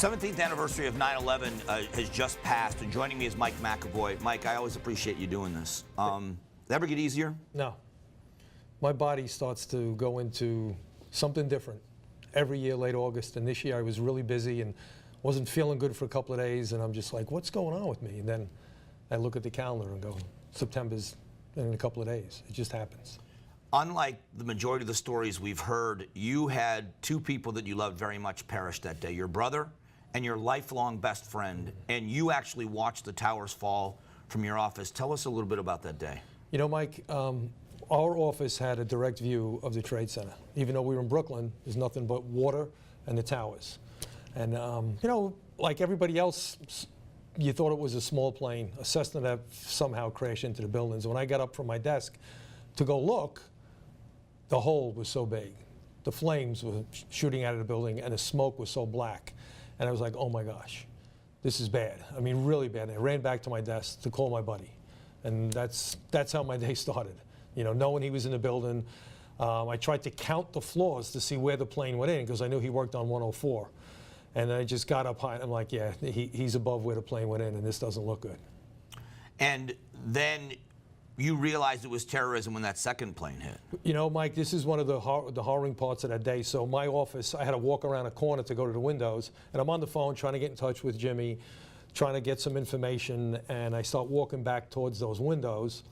17th anniversary of 9/11 has just passed, and joining me is Mike McAvoy. Mike, I always appreciate you doing this. Did it ever get easier? No. My body starts to go into something different every year late August, and this year I was really busy and wasn't feeling good for a couple of days, and I'm just like, what's going on with me? And then I look at the calendar and go, September's in a couple of days. It just happens. Unlike the majority of the stories we've heard, you had two people that you loved very much perish that day, your brother and your lifelong best friend, and you actually watched the towers fall from your office. Tell us a little bit about that day. You know, Mike, our office had a direct view of the Trade Center. Even though we were in Brooklyn, there's nothing but water and the towers. And, you know, like everybody else, you thought it was a small plane, a Cessna that somehow crashed into the buildings. When I got up from my desk to go look, the hole was so big. The flames were shooting out of the building, and the smoke was so black. And I was like, oh my gosh, this is bad. I mean, really bad. And I ran back to my desk to call my buddy. And that's how my day started. You know, knowing he was in the building. I tried to count the floors to see where the plane went in, because I knew he worked on 104. And I just got up high, and I'm like, yeah, he's above where the plane went in, and this doesn't look good. And then you realized it was terrorism when that second plane hit. You know, Mike, this is one of the harrowing parts of that day. So my office, I had to walk around a corner to go to the windows, and I'm on the phone trying to get in touch with Jimmy, trying to get some information, and I start walking back towards those windows,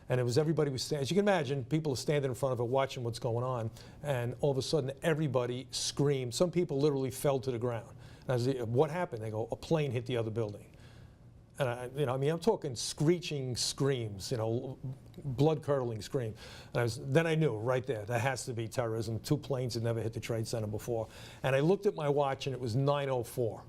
and it was everybody was standing. As you can imagine, people are standing in front of it watching what's going on, and all of a sudden everybody screamed. Some people literally fell to the ground. And I was like, what happened? They go, a plane hit the other building. And you know, I mean, I'm talking screeching screams, you know, blood-curdling scream. And then I knew right there, that has to be terrorism. Two planes had never hit the Trade Center before. And I looked at my watch, and it was 9:04.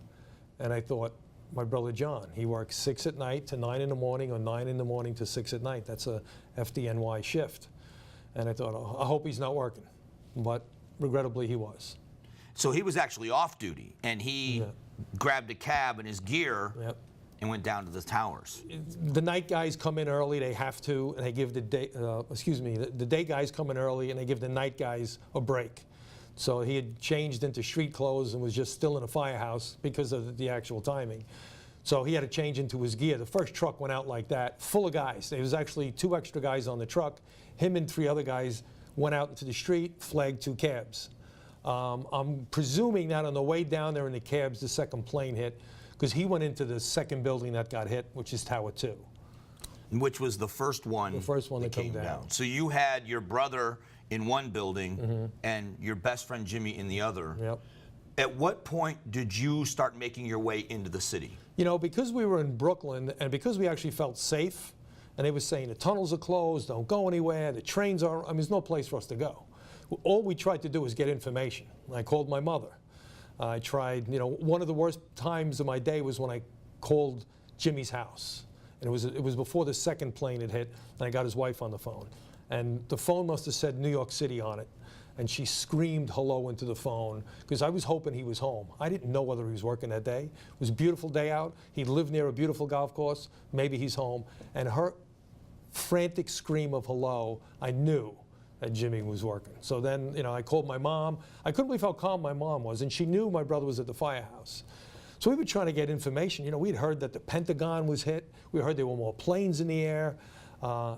And I thought, my brother John, he works 6 at night to 9 in the morning, or 9 in the morning to 6 at night. That's a FDNY shift. And I thought, oh, I hope he's not working. But regrettably, he was. So he was actually off duty, and he grabbed a cab and his gear. Yep. And went down to the towers. The night guys come in early, they have to, and they give the day, the day guys come in early, and they give the night guys a break. So he had changed into street clothes and was just still in a firehouse because of the actual timing. So he had to change into his gear. The first truck went out like that, full of guys. There was actually 2 extra guys on the truck. Him and 3 other guys went out into the street, flagged 2 cabs. I'm presuming that on the way down there in the cabs, the second plane hit, because he went into the second building that got hit, which is Tower 2. Which was the first one that came down. So you had your brother in one building and your best friend Jimmy in the other. Yep. At what point did you start making your way into the city? You know, because we were in Brooklyn, and because we actually felt safe, and they were saying the tunnels are closed, don't go anywhere, the trains are, I mean, there's no place for us to go. All we tried to do was get information. I called my mother. I tried, you know, one of the worst times of my day was when I called Jimmy's house. And it was before the second plane had hit, and I got his wife on the phone. And the phone must have said New York City on it. And she screamed hello into the phone, because I was hoping he was home. I didn't know whether he was working that day. It was a beautiful day out. He lived near a beautiful golf course. Maybe he's home. And her frantic scream of hello, I knew that Jimmy was working. So then, you know, I called my mom. I couldn't believe how calm my mom was, and she knew my brother was at the firehouse. So we were trying to get information. You know, we'd heard that the Pentagon was hit. We heard there were more planes in the air.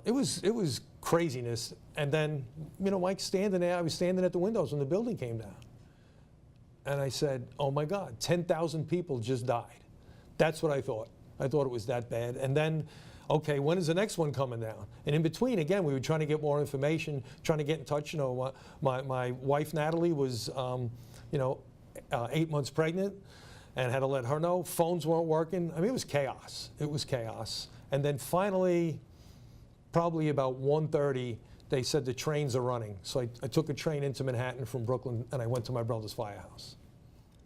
It was craziness. And then, you know, Mike standing there, I was standing at the windows when the building came down. And I said, oh my God, 10,000 people just died. That's what I thought. I thought it was that bad. And then, okay, when is the next one coming down? And in between, again, we were trying to get more information, trying to get in touch. You know, my wife, Natalie, was, you know, 8 months pregnant, and had to let her know. Phones weren't working. I mean, it was chaos. It was chaos. And then finally, probably about 1:30, they said the trains are running. So I took a train into Manhattan from Brooklyn, and I went to my brother's firehouse.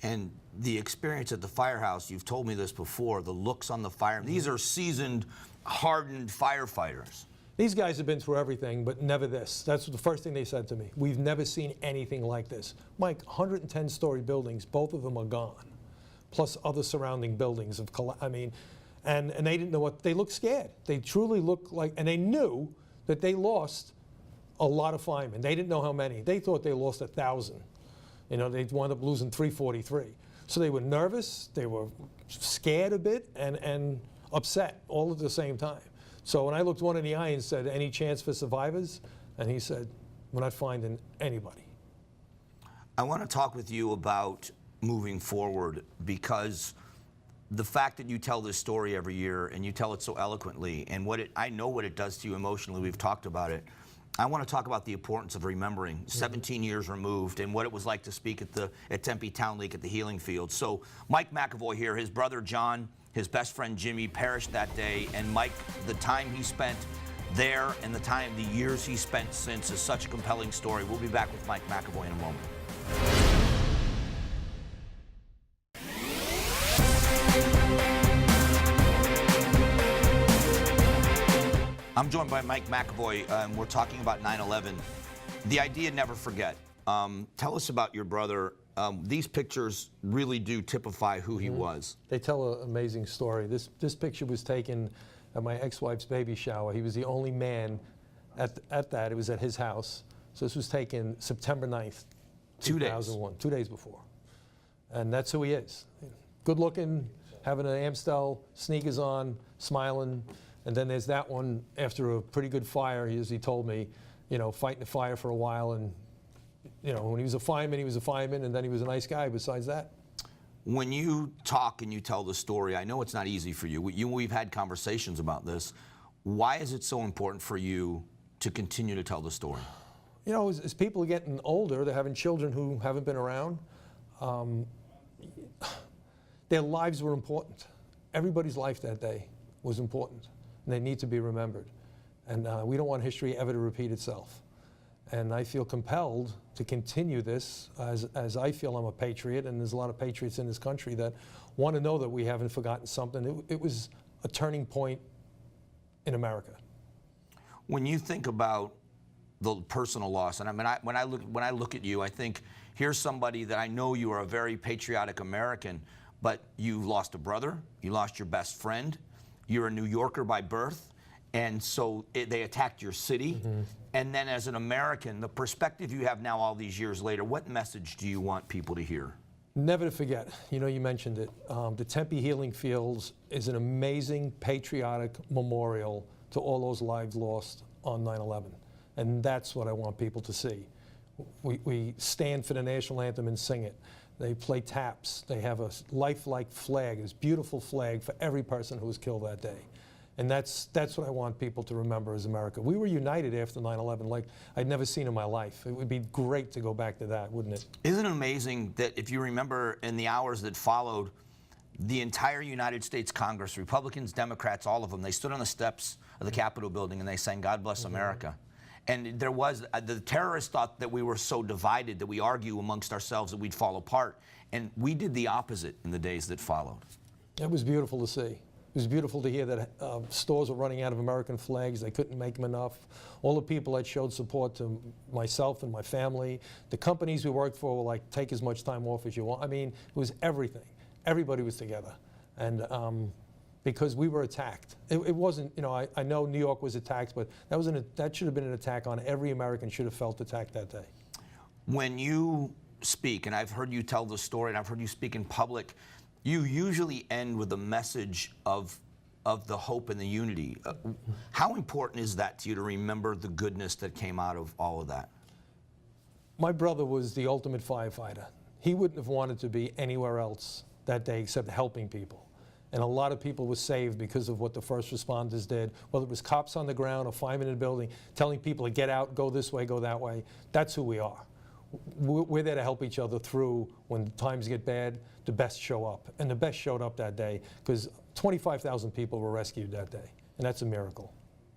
And the experience at the firehouse, you've told me this before, the looks on the fire. These are seasoned, hardened firefighters. These guys have been through everything, but never this. That's the first thing they said to me. We've never seen anything like this. Mike, 110-story buildings, both of them are gone, plus other surrounding buildings have collapsed. I mean, and they didn't know what, they looked scared. They truly looked like, and they knew that they lost a lot of firemen. They didn't know how many. They thought they lost 1,000. You know, they wound up losing 343. So they were nervous, they were scared a bit, and upset all at the same time. So when I looked one in the eye and said, any chance for survivors? And he said, we're not finding anybody. I want to talk with you about moving forward, because the fact that you tell this story every year and you tell it so eloquently, and I know what it does to you emotionally, we've talked about it. I want to talk about the importance of remembering 17 years removed and what it was like to speak at Tempe Town League at the Healing Field. So Mike McAvoy here, his brother John, his best friend Jimmy perished that day, and Mike, the time he spent there and the years he spent since is such a compelling story. We'll be back with Mike McAvoy in a moment. I'm joined by Mike McAvoy, and we're talking about 9/11. The idea, never forget. Tell us about your brother. These pictures really do typify who he was. They tell an amazing story. This picture was taken at my ex-wife's baby shower. He was the only man at that. It was at his house. So this was taken September 9th, 2001, 2 days before. And that's who he is. Good looking, having an Amstel, sneakers on, smiling. And then there's that one after a pretty good fire, as he told me, fighting the fire for a while. And, when he was a fireman, and then he was a nice guy besides that. When you talk and you tell the story, I know it's not easy for you. We've had conversations about this. Why is it so important for you to continue to tell the story? As people are getting older, they're having children who haven't been around. Their lives were important. Everybody's life that day was important, and they need to be remembered. And we don't want history ever to repeat itself. And I feel compelled to continue this as I feel I'm a patriot, and there's a lot of patriots in this country that want to know that we haven't forgotten something. It was a turning point in America. When you think about the personal loss, and when I look at you, I think here's somebody that I know you are a very patriotic American, but you lost a brother, you lost your best friend, you're a New Yorker by birth, and so they attacked your city. And then as an American, the perspective you have now all these years later, what message do you want people to hear? Never to forget. You mentioned it. The Tempe Healing Fields is an amazing patriotic memorial to all those lives lost on 9/11. And that's what I want people to see. We stand for the national anthem and sing it. They play taps. They have a lifelike flag, this beautiful flag for every person who was killed that day. And that's what I want people to remember as America. We were united after 9/11 like I'd never seen in my life. It would be great to go back to that, wouldn't it? Isn't it amazing that if you remember in the hours that followed, the entire United States Congress, Republicans, Democrats, all of them, they stood on the steps of the Capitol building and they sang, "God bless America." And there was, the terrorists thought that we were so divided that we argue amongst ourselves that we'd fall apart. And we did the opposite in the days that followed. It was beautiful to see. It was beautiful to hear that stores were running out of American flags. They couldn't make them enough. All the people that showed support to myself and my family. The companies we worked for were like, take as much time off as you want. I mean, it was everything. Everybody was together. And because we were attacked. It wasn't, I know New York was attacked, but that should have been an attack on every American should have felt attacked that day. When you speak, and I've heard you tell the story, and I've heard you speak in public, you usually end with a message of the hope and the unity. How important is that to you to remember the goodness that came out of all of that? My brother was the ultimate firefighter. He wouldn't have wanted to be anywhere else that day except helping people. And a lot of people were saved because of what the first responders did, whether it was cops on the ground or firemen in the building, telling people to get out, go this way, go that way. That's who we are. We're there to help each other through when times get bad, the best show up. And the best showed up that day because 25,000 people were rescued that day. And that's a miracle.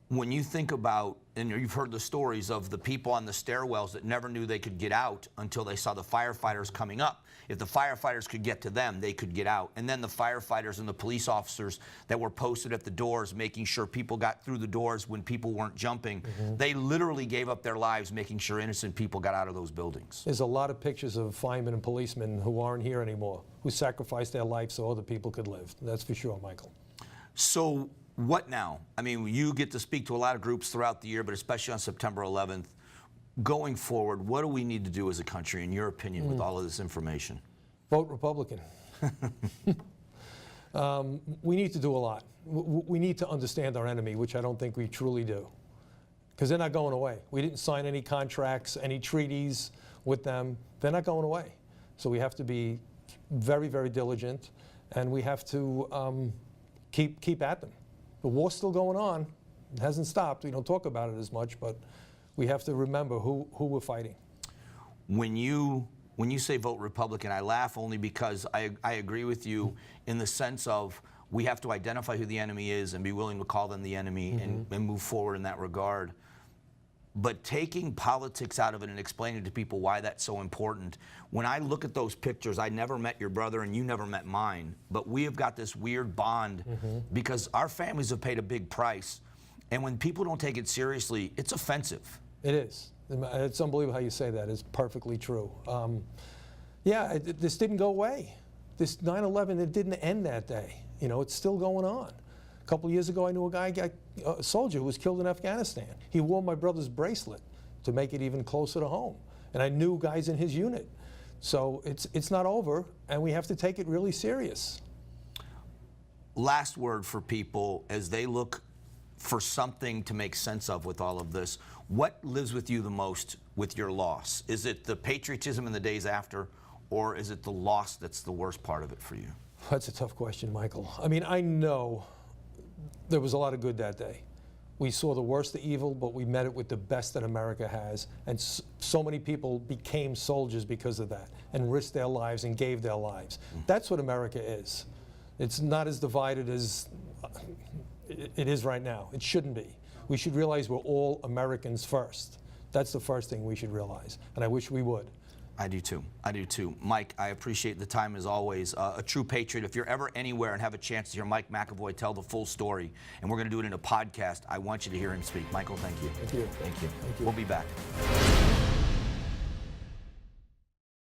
When you think about, and you've heard the stories of the people on the stairwells that never knew they could get out until they saw the firefighters coming up. If the firefighters could get to them, they could get out. And then the firefighters and the police officers that were posted at the doors, making sure people got through the doors when people weren't jumping. They literally gave up their lives making sure innocent people got out of those buildings. There's a lot of pictures of firemen and policemen who aren't here anymore, who sacrificed their life so other people could live. That's for sure, Michael. So what now? I mean, you get to speak to a lot of groups throughout the year, but especially on September 11th. Going forward, what do we need to do as a country, in your opinion, with all of this information? Vote Republican. We need to do a lot. We need to understand our enemy, which I don't think we truly do, because they're not going away. We didn't sign any contracts, any treaties with them. They're not going away. So we have to be very, very diligent, and we have to keep at them. The war's still going on. It hasn't stopped. We don't talk about it as much, but we have to remember who we're fighting. When you say vote Republican, I laugh only because I agree with you in the sense of we have to identify who the enemy is and be willing to call them the enemy and move forward in that regard. But taking politics out of it and explaining to people why that's so important. When I look at those pictures, I never met your brother and you never met mine, but we have got this weird bond because our families have paid a big price. And when people don't take it seriously, it's offensive. It is. It's unbelievable how you say that. It's perfectly true. Yeah, this didn't go away. This 9/11, it didn't end that day. You know, it's still going on. A couple of years ago, I knew a soldier who was killed in Afghanistan. He wore my brother's bracelet to make it even closer to home. And I knew guys in his unit. So it's not over, and we have to take it really serious. Last word for people as they look for something to make sense of with all of this. What lives with you the most with your loss? Is it the patriotism in the days after, or is it the loss that's the worst part of it for you? That's a tough question, Michael. I mean, I know there was a lot of good that day. We saw the worst of evil, but we met it with the best that America has. And so many people became soldiers because of that and risked their lives and gave their lives. That's what America is. It's not as divided as it is right now. It shouldn't be. We should realize we're all Americans first. That's the first thing we should realize, and I wish we would. I do too. I do too. Mike, I appreciate the time as always. A true patriot. If you're ever anywhere and have a chance to hear Mike McAvoy tell the full story, and we're going to do it in a podcast, I want you to hear him speak. Michael, thank you. Thank you. Thank you. Thank you. We'll be back.